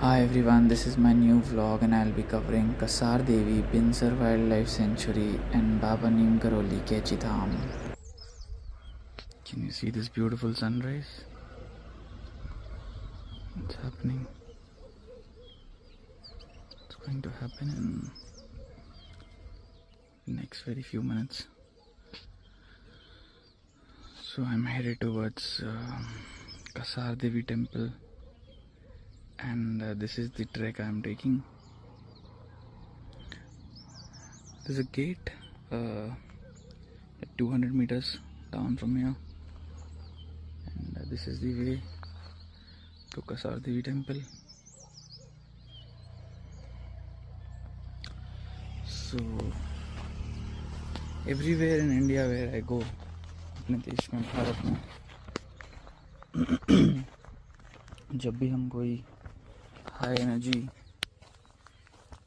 Hi everyone, this is my new vlog and I'll be covering Kasar Devi, Pinsar Wildlife Sanctuary and Baba Neem Karoli Kechi Dham. Can you see this beautiful sunrise? It's happening. It's going to happen in the next very few minutes. So I'm headed towards Kasar Devi temple and this is the trek I'm taking. There's a gate at 200 meters down from here, and this is the way to Kasar Devi temple. So everywhere in India where I go, अपने देश में भारत में जब भी हम कोई high energy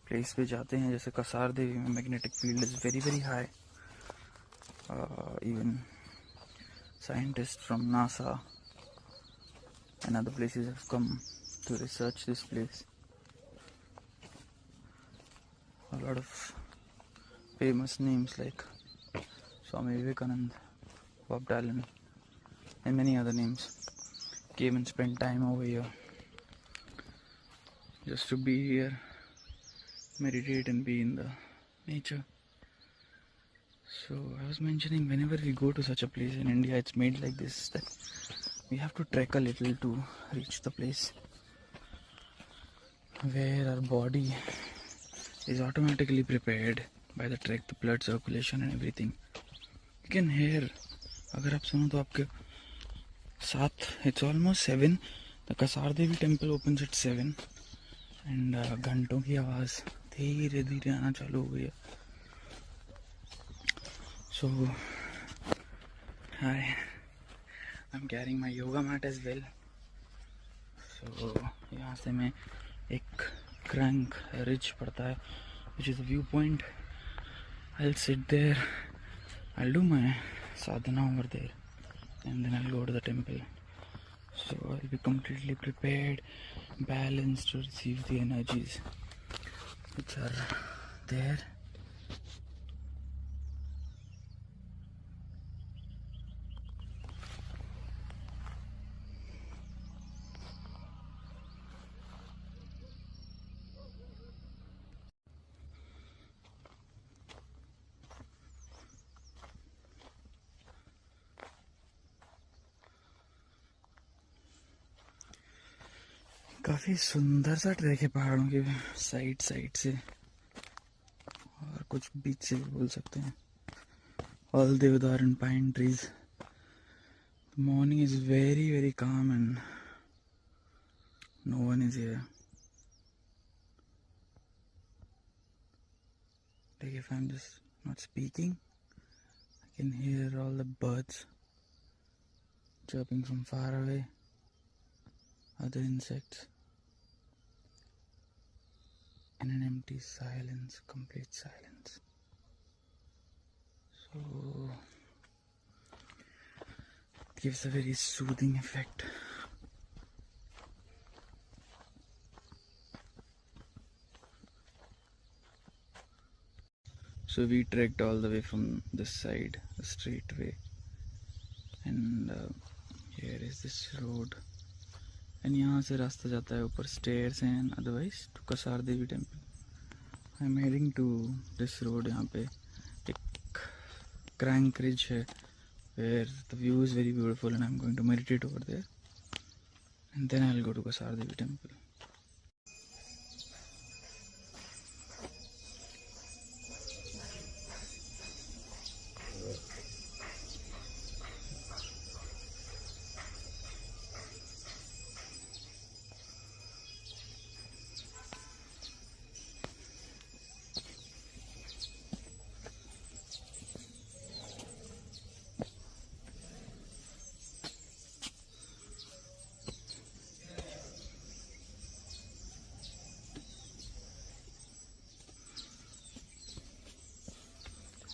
place पे जाते हैं, जैसे कसार देवी में magnetic field is very very high. Even scientists from NASA and other places have come to research this place. A lot of famous names like Swami Vivekananda, Bob Dylan, and many other names came and spent time over here just to be here, meditate and be in the nature. So I was mentioning, whenever we go to such a place in India, it's made like this, that we have to trek a little to reach the place where our body is automatically prepared by the trek, the blood circulation and everything. You can hear, अगर आप सुनो तो आपके साथ, it's almost 7. The Kasar Devi temple opens at 7 and घंटों की आवाज़ धीरे धीरे आना चालू हो गई है. So I'm carrying my yoga mat as well. So यहाँ से मैं एक crank ridge पड़ता है, which is a viewpoint. I'll sit there, I'll do my sadhana over there, and then I'll go to the temple. So I'll be completely prepared, balanced to receive the energies which are there. काफ़ी सुंदर सा track है पहाड़ों के side से, और कुछ बीच से बोल सकते हैं. All deodar and pine trees. The morning is very very calm and no one is here. Like if I'm just not speaking, I can hear all the birds chirping from far away, other insects, and an empty silence, complete silence. So it gives a very soothing effect. So we trekked all the way from this side, the straight way, and here is this road, and यहाँ से रास्ता जाता है ऊपर, stairs and otherwise to Kasar Devi temple. I'm heading to this road. यहाँ पे एक crank ridge है where the view is very beautiful, and I'm going to meditate over there, and then I'll go to Kasar Devi temple.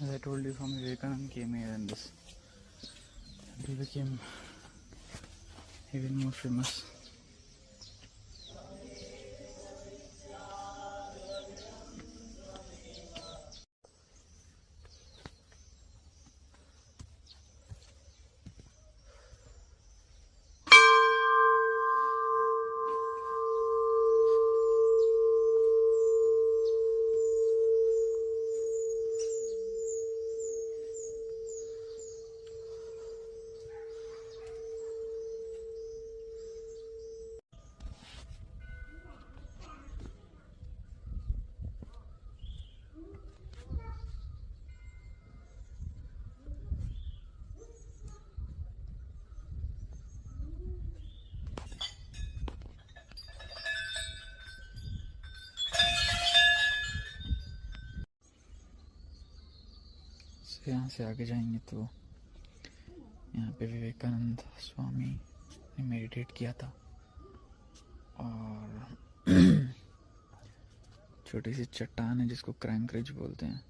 As I told you, Swami Vivekananda came here and this, he became even more famous. यहाँ से आगे जाएंगे तो यहाँ पे विवेकानंद स्वामी ने meditate किया था और छोटी सी चट्टान है जिसको क्रैंक रिज बोलते हैं।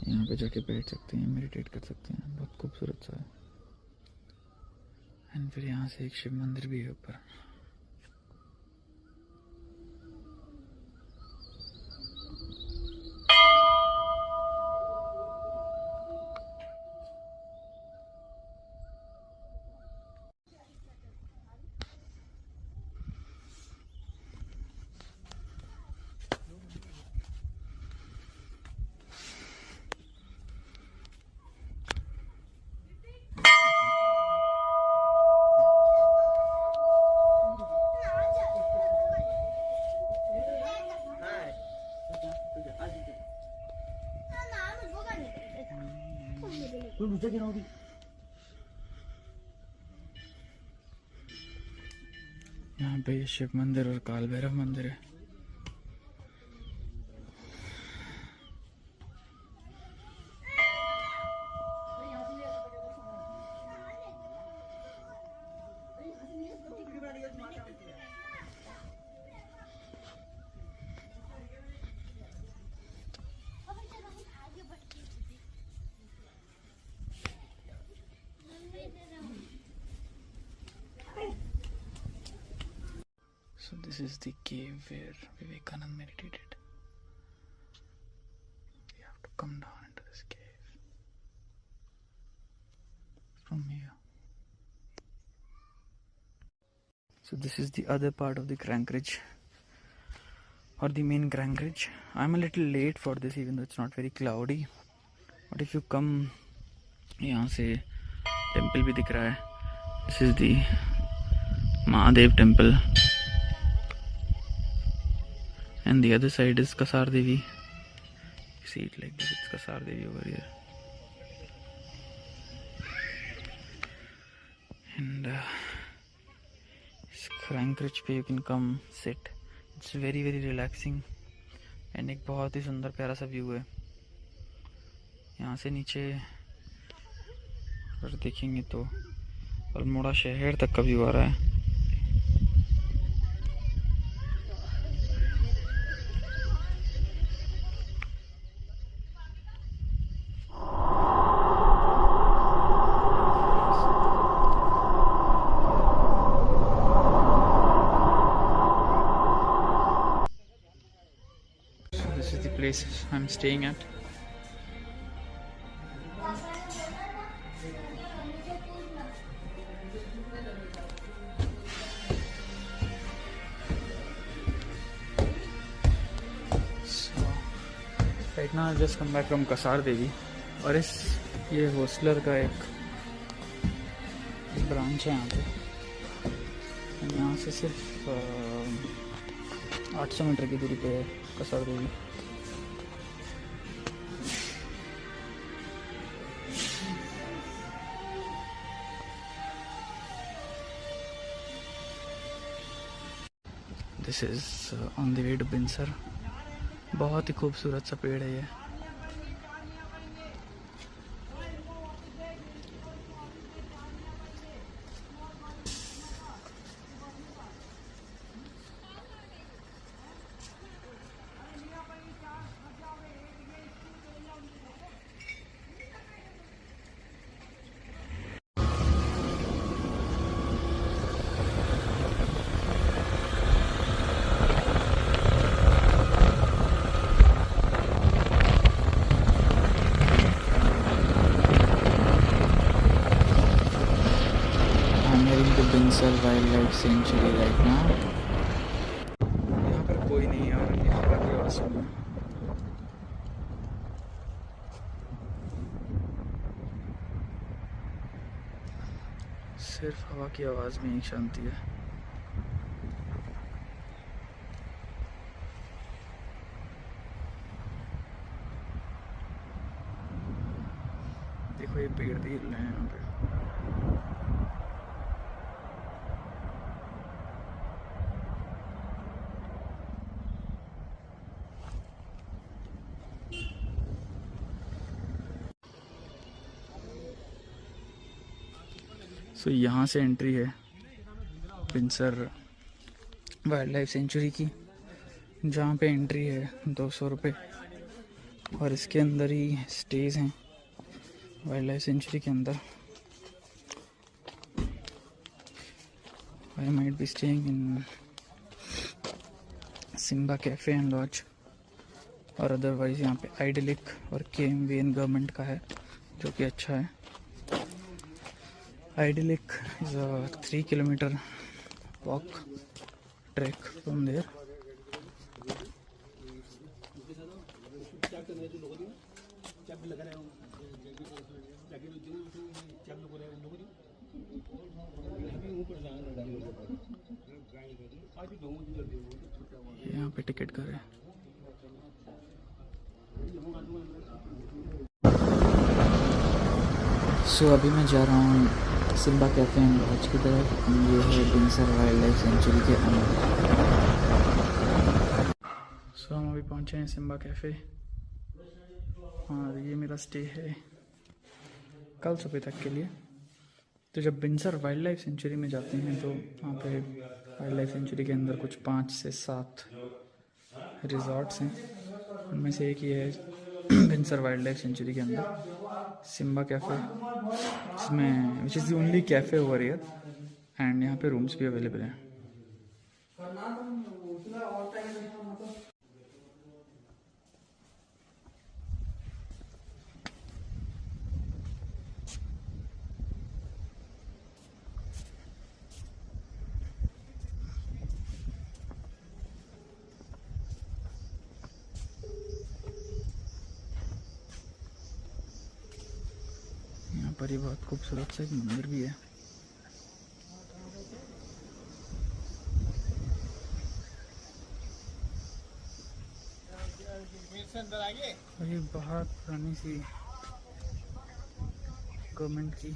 यहाँ पे जाके बैठ सकते हैं, मेडिटेट कर सकते हैं, बहुत खूबसूरत सा है। एंड फिर यहाँ से एक शिव मंदिर भी है ऊपर। यहाँ पे शिव मंदिर और काल भैरव मंदिर है। So this is the cave where Vivekanand meditated. You have to come down into this cave from here. So this is the other part of the Crank Ridge, or the main Crank Ridge. I'm a little late for this even though it's not very cloudy. But if you come, यहाँ से temple भी दिख रहा है. This is the Mahadev temple. And the other side is Kasar Devi. You see it like this, it's Kasar Devi over here. And this Crank Ridge पे you can come sit. It's very relaxing. And एक बहुत ही सुंदर प्यारा सा view है। यहाँ से नीचे अगर देखेंगे तो अल्मोड़ा शहर तक का व्यू आ रहा है। This is the place I'm staying at. So right now I've just come back from Kasar Devi और ये होस्टलर का एक ब्रांच है यहाँ पे। यहाँ से सिर्फ 800 मीटर की दूरी पे है Kasar Devi. This is on the way to Binsar. बहुत ही खूबसूरत सा पेड़ है ये। Binsar wild life sanctuary right now. यहाँ पर कोई नहीं है और यहाँ पर भी ऑसम है। सिर्फ हवा की आवाज़ में ही शांति है। देखो ये पेड़ भी हिल रहे हैं यहाँ पे। सो यहाँ से एंट्री है बिनसर वाइल्ड लाइफ सेंचुरी की, जहाँ पे एंट्री है 200 रुपये और इसके अंदर ही स्टेज हैं वाइल्ड लाइफ सेंचुरी के अंदर। I might be staying in Simba cafe and lodge, और अदरवाइज़ यहाँ पे आइडलिक और KMVN गवर्नमेंट का है जो कि अच्छा है। Idyllic is a 3 kilometre walk track from there. यहाँ पे टिकट कर रहे हैं। सो अभी मैं जा रहा हूँ सिम्बा कैफ़े एंड लॉज की तरफ। ये है बिनसर वाइल्ड लाइफ सेंचुरी के अंदर। सो हम अभी पहुँचे हैं सिम्बा कैफ़े और ये मेरा स्टे है कल सुबह तक के लिए। तो जब बिनसर वाइल्ड लाइफ सेंचुरी में जाते हैं तो वहाँ पे वाइल्ड लाइफ सेंचुरी के अंदर कुछ 5 से 7 रिजॉर्ट्स हैं, उनमें से एक ये है बिनसर वाइल्ड लाइफ सेंचुरी के अंदर सिम्बा कैफ़े, इसमें which is the only cafe over here and यहाँ पे रूम्स भी अवेलेबल हैं। यहाँ पर ही बहुत खूबसूरत सा एक मंदिर भी है। और ये बहुत पुरानी सी गवर्नमेंट की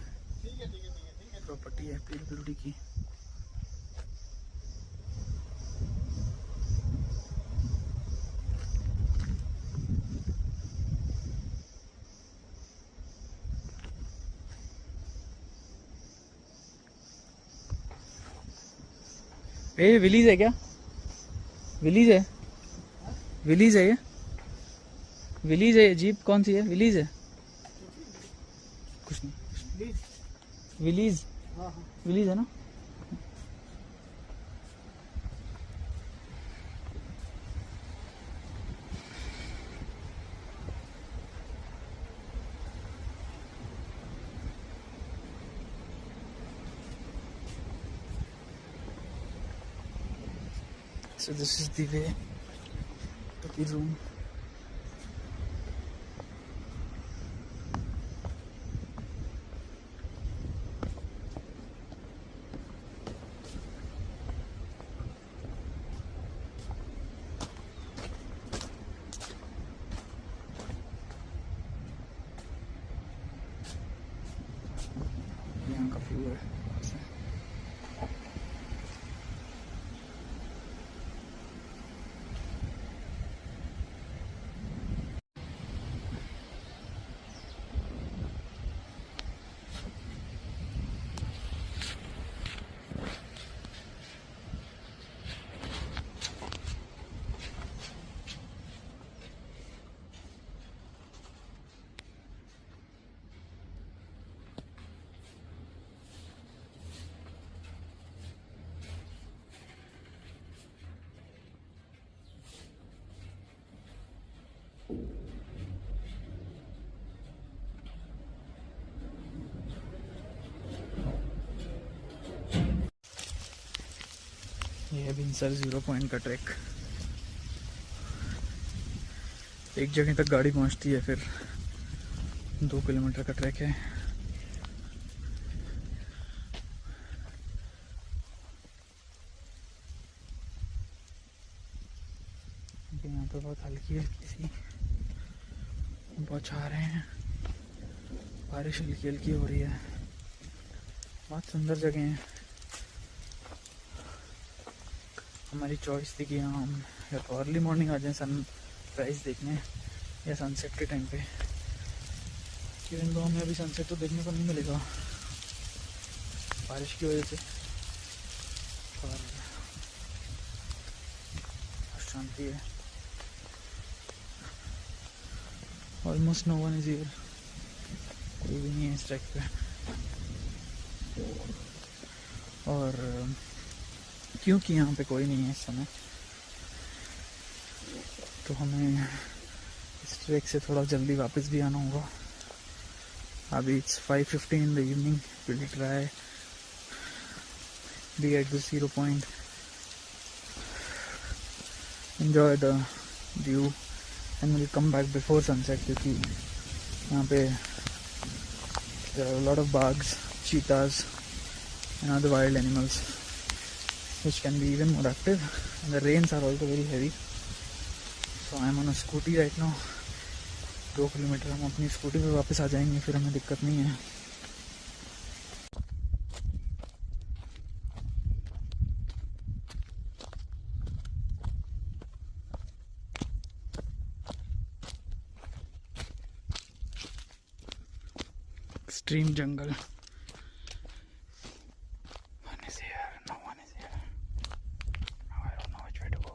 प्रॉपर्टी है पीडब्ल्यूडी की। ए विलीज है क्या? विलीज है, विलीज है ये, विलीज है ये जीप कौन सी है? विलीज है कुछ नहीं, विलीज, विलीज है ना। So this is the way to the room. यहाँ का व्यू है। ये है बिनसर 0 पॉइंट का ट्रैक। एक जगह तक गाड़ी पहुंचती है, फिर 2 किलोमीटर का ट्रैक है। यहाँ पे बहुत हल्की हल्की सी बौछार रहे हैं, बारिश हल्की हल्की हो रही है। बहुत सुंदर जगह है। हमारी चॉइस थी कि हम या तो अर्ली मॉर्निंग आ जाएं सनराइज देखने या सनसेट के टाइम पे, इवन तो हमें अभी सनसेट तो देखने को नहीं मिलेगा। बारिश की वजह से, और शांति है। Almost no one is here, कोई भी नहीं है इस ट्रैक पे। और क्योंकि यहाँ पे कोई नहीं है इस समय, तो हमें इस ट्रैक से थोड़ा जल्दी वापस भी आना होगा। अभी it's 5:15 in the evening. We'll try be at the 0 point, enjoy the view, and we'll come back before sunset क्योंकि यहाँ पे there are a lot of bugs, cheetahs and other wild animals which can be even more active, and the rains are also very heavy. So I am on a scooty right now. 2 kilometre हम अपनी scooty पे वापस आ जाएंगे, फिर हमें दिक्कत नहीं है। Extreme jungle. One is here, no one is here. Now I don't know which way to go.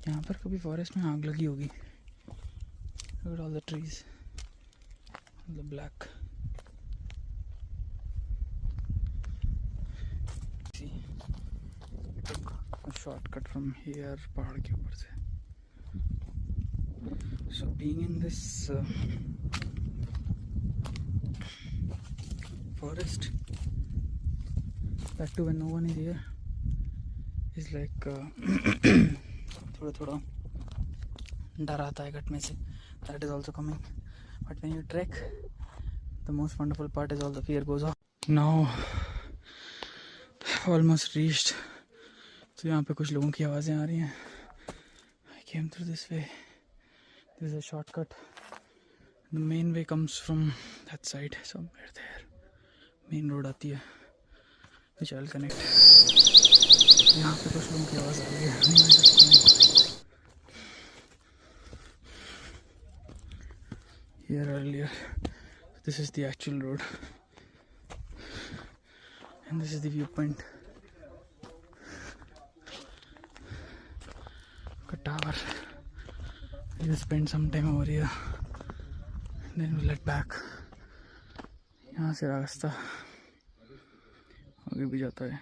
यहाँ पर कभी फॉरेस्ट में आग लगी होगी। Look at all the trees, the black. See, we took a shortcut from here, पहाड़ के ऊपर से। So being in this forest, that too when no one is here, is like थोड़ा डर आता है घटने से. That is also coming. But when you trek, the most wonderful part is all the fear goes off. Now almost reached. तो यहाँ पे कुछ लोगों की आवाज़ें आ रही हैं. I came through this way. This is a shortcut. The main way comes from that side, somewhere there. Main road आती है, which I'll connect. यहाँ पे कुछ लोगों की आवाज़ आ रही है. Here earlier. This is the actual road, and this is the viewpoint. Tower. We'll spend some time over here, then we'll head back. यहाँ से रास्ता आगे भी जाता है.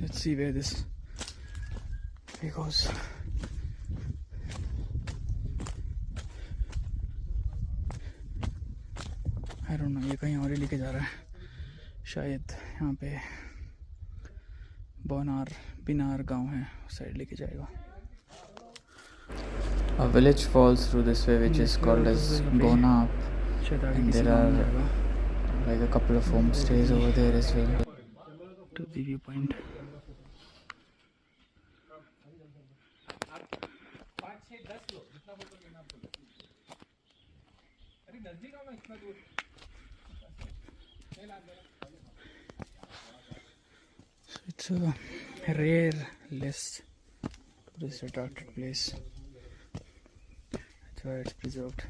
Let's see where this way goes. I don't know, ये कहीं और ही लेके जा रहा है. शायद यहाँ पे बिनार गांव है, उस साइड लेके जाएगा. A village falls through this way, which is called as Bonap, and there are like a couple of homestays over there as well. To the viewpoint. So it's a rare, less tourist attracted place. That's why it's preserved.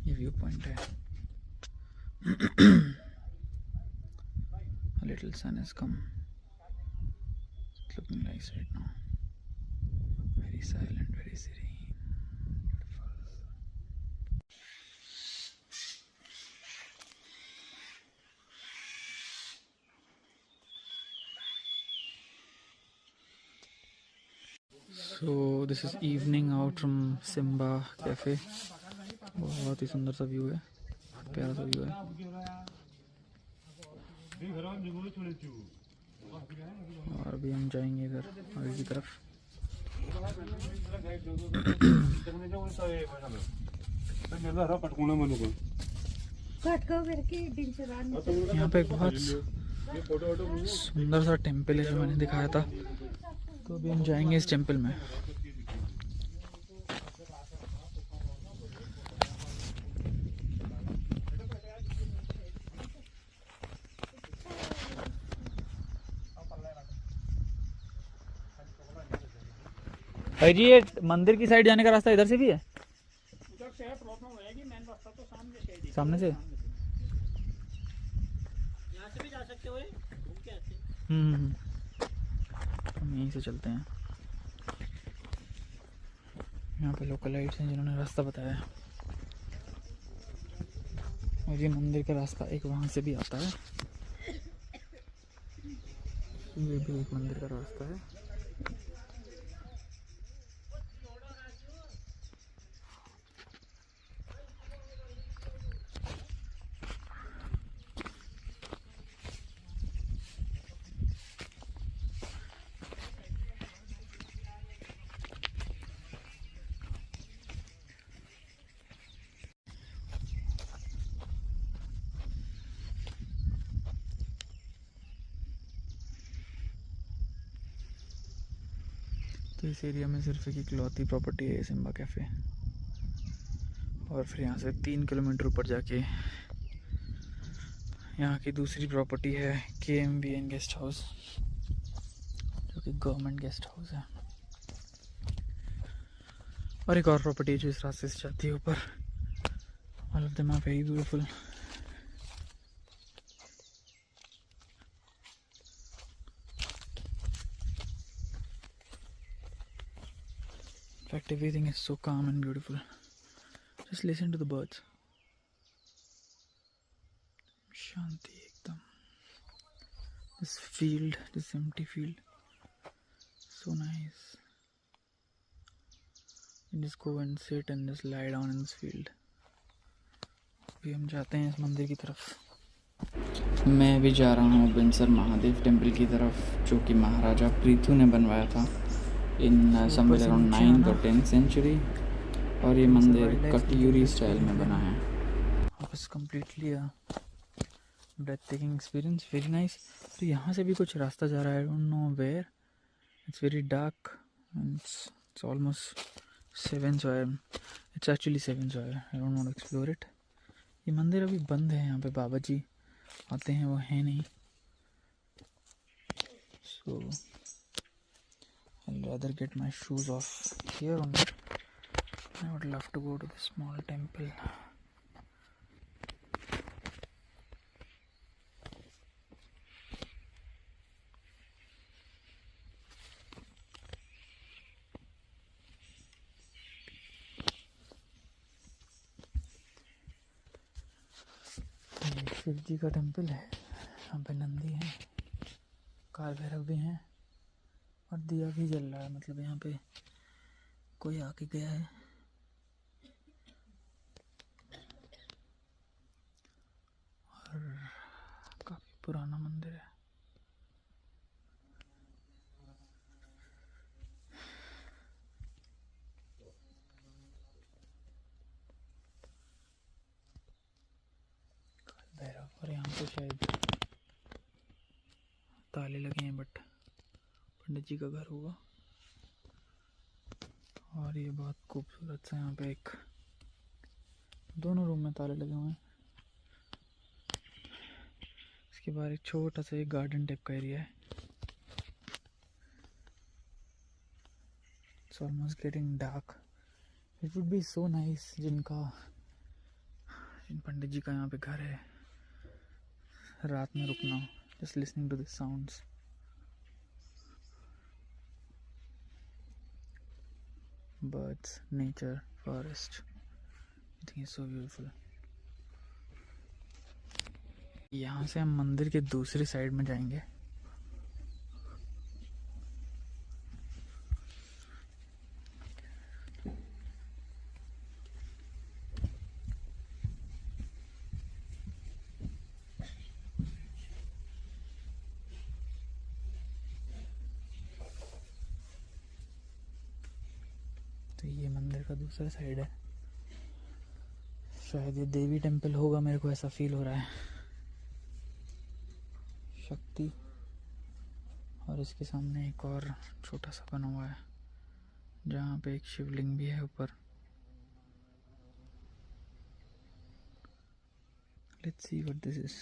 ये view point है. A little sun has come. It's looking nice right now. Very silent, very serene, beautiful. So so this is evening out from Simba cafe. बहुत ही सुंदर सा view है, प्यारा सा view है। और अभी हम जाएंगे इधर आगे की तरफ। यहाँ पे एक बहुत सुंदर सा टेम्पल है जो मैंने दिखाया था, तो अभी हम जाएंगे इस टेम्पल में। भाई जी, ये मंदिर की साइड जाने का रास्ता इधर से भी है? उधर से है, प्रॉब्लम होएगी, मेन रास्ता तो सामने से। यहाँ से भी जा सकते हो, घूम के आते हैं। हम यहीं से चलते हैं। यहाँ पे लोकल लाइट्स हैं जिन्होंने रास्ता बताया है। और ये मंदिर का रास्ता एक वहाँ से भी आता है। ये भी एक मंदिर का रास्ता है। तो इस एरिया में सिर्फ एक इकलौती प्रॉपर्टी है सिम्बा कैफ़े। और फिर यहाँ से 3 किलोमीटर ऊपर जाके यहाँ की दूसरी प्रॉपर्टी है KMBN गेस्ट हाउस, जो कि गवर्नमेंट गेस्ट हाउस है। और एक और प्रॉपर्टी जो इस रास्ते से जाती है ऊपर। All of them are very beautiful. In fact, everything is so calm and beautiful. Just listen to the birds. Shanti ekdam. This field, this empty field, so nice. You just go and sit and just lie down in this field. अभी हम जाते हैं इस मंदिर की तरफ। मैं भी जा रहा हूँ बिनसर महादेव टेम्पल की तरफ, जो कि महाराजा पृथु ने बनवाया था in somewhere around 9th or 10th century. और ये मंदिर कटयूरी स्टाइल में बना है। बस completely breathtaking experience, very nice. तो यहाँ से भी कुछ रास्ता जा रहा है, I don't know where. It's very dark, it's almost 7, so it's actually 7, so I don't want to explore it. ये मंदिर अभी बंद है। यहाँ पे बाबा जी आते हैं, वो है नहीं। So I'll rather get my shoes off here only. I would love to go to the small temple. Shiv जी का टेम्पल है। यहाँ पे नंदी है, काल भैरव भी हैं, और दिया भी जल रहा है। मतलब यहाँ पे कोई आके गया है। और काफी पुराना मंदिर है। काल भैरव, और यहाँ पे शायद ताले लगे हैं, बट पंडित जी का घर होगा। और ये बहुत खूबसूरत सा यहाँ पे एक, दोनों रूम में ताले लगे हुए हैं। इसके बाहर एक छोटा सा एक गार्डन टाइप का एरिया है। It's almost getting dark. It would be so nice जिन पंडित जी का यहाँ पे घर है, रात में रुकना, just listening to this sounds. Birds, nature, forest, everything is so beautiful. यहाँ से हम मंदिर के दूसरी साइड में जाएंगे। दूसरा साइड है, शायद ये देवी टेम्पल होगा, मेरे को ऐसा फील हो रहा है। शक्ति, और इसके सामने एक और छोटा सा बना हुआ है जहाँ पे एक शिवलिंग भी है ऊपर। Let's see what this is.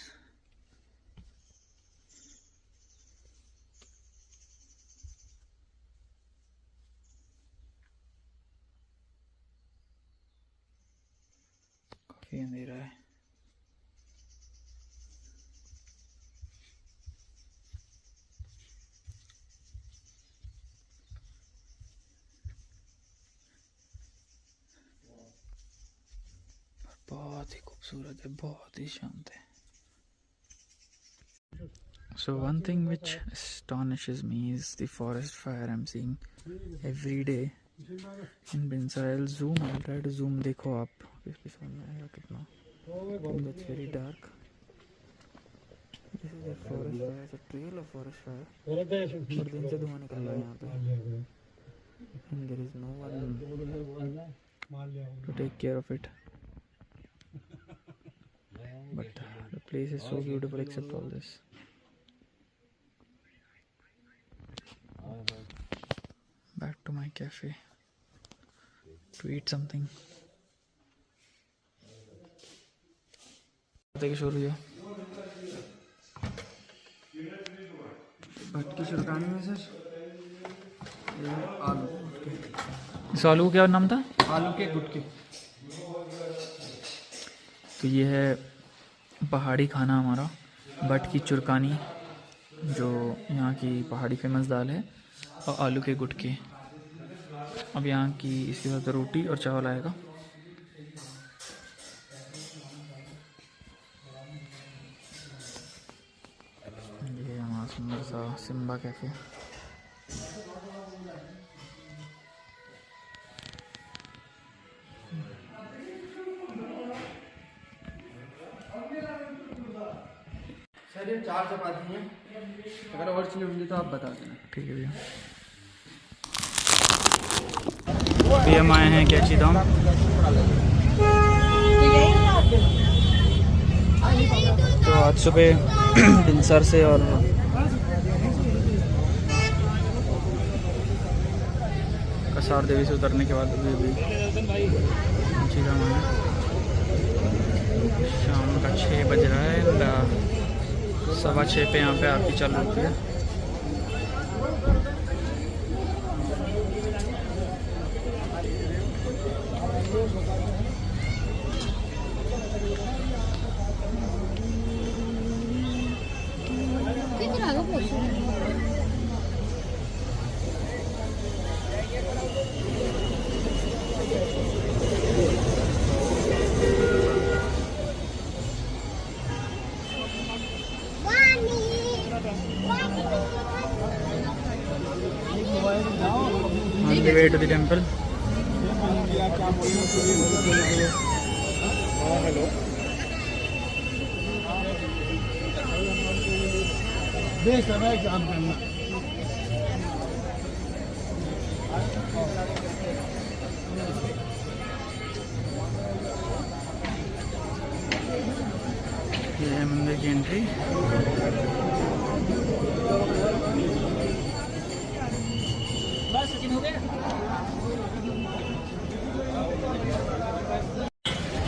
काफी अंधेरा है। बहुत ही खूबसूरत है, बहुत ही शांत है। So one thing which astonishes me is the forest fire I'm seeing every day in Binsar. I'll try to zoom. देखो आप समझ में आएगा कितना। It's very dark. This is a forest fire. It's a trail of forest fire. और दिन से धुआं निकल रहा है यहाँ पे। And there is no one to take care of it. But the place is so beautiful except all this. Back to my cafe to eat something. शुरू है भटकी चुरकानी में सर। आलू गुटके। इस आलू क्या नाम था? आलू के गुटके। तो ये है पहाड़ी खाना हमारा, भट की चुरकानी, जो यहाँ की पहाड़ी फेमस दाल है, और आलू के गुटके। अब यहाँ की इसके साथ रोटी और चावल आएगा। ये हमारा सुंदर सा सिम्बा कैफे। सर ये 4 चपाती हैं, अगर और चाहिए होंगी तो आप बता देना। ठीक है भैया। अभी हम आए हैं कैची धाम। तो आज सुबह बिनसर से और कसार देवी से उतरने के बाद अभी कैची धाम आए। शाम का 6 बज रहा है। 6:15 पे यहाँ पे आरती चालू होती है। On the way to the temple. Hello base समय काम करना। ये है मंदिर की एंट्री।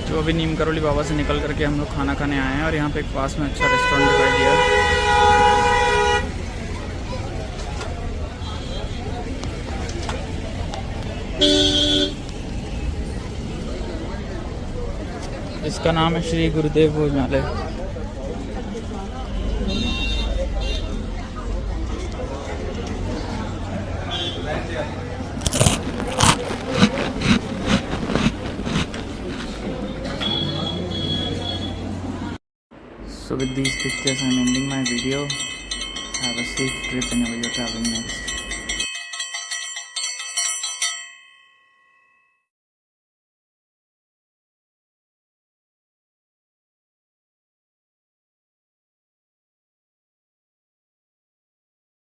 तो अभी नीम करोली बाबा से निकल करके हम लोग खाना खाने आए हैं, और यहाँ पे एक पास में अच्छा रेस्टोरेंट दिखाई दिया। इसका नाम है श्री गुरुदेव भोजनालय। So with these pictures I'm ending my video. Have a safe trip whenever you're traveling next.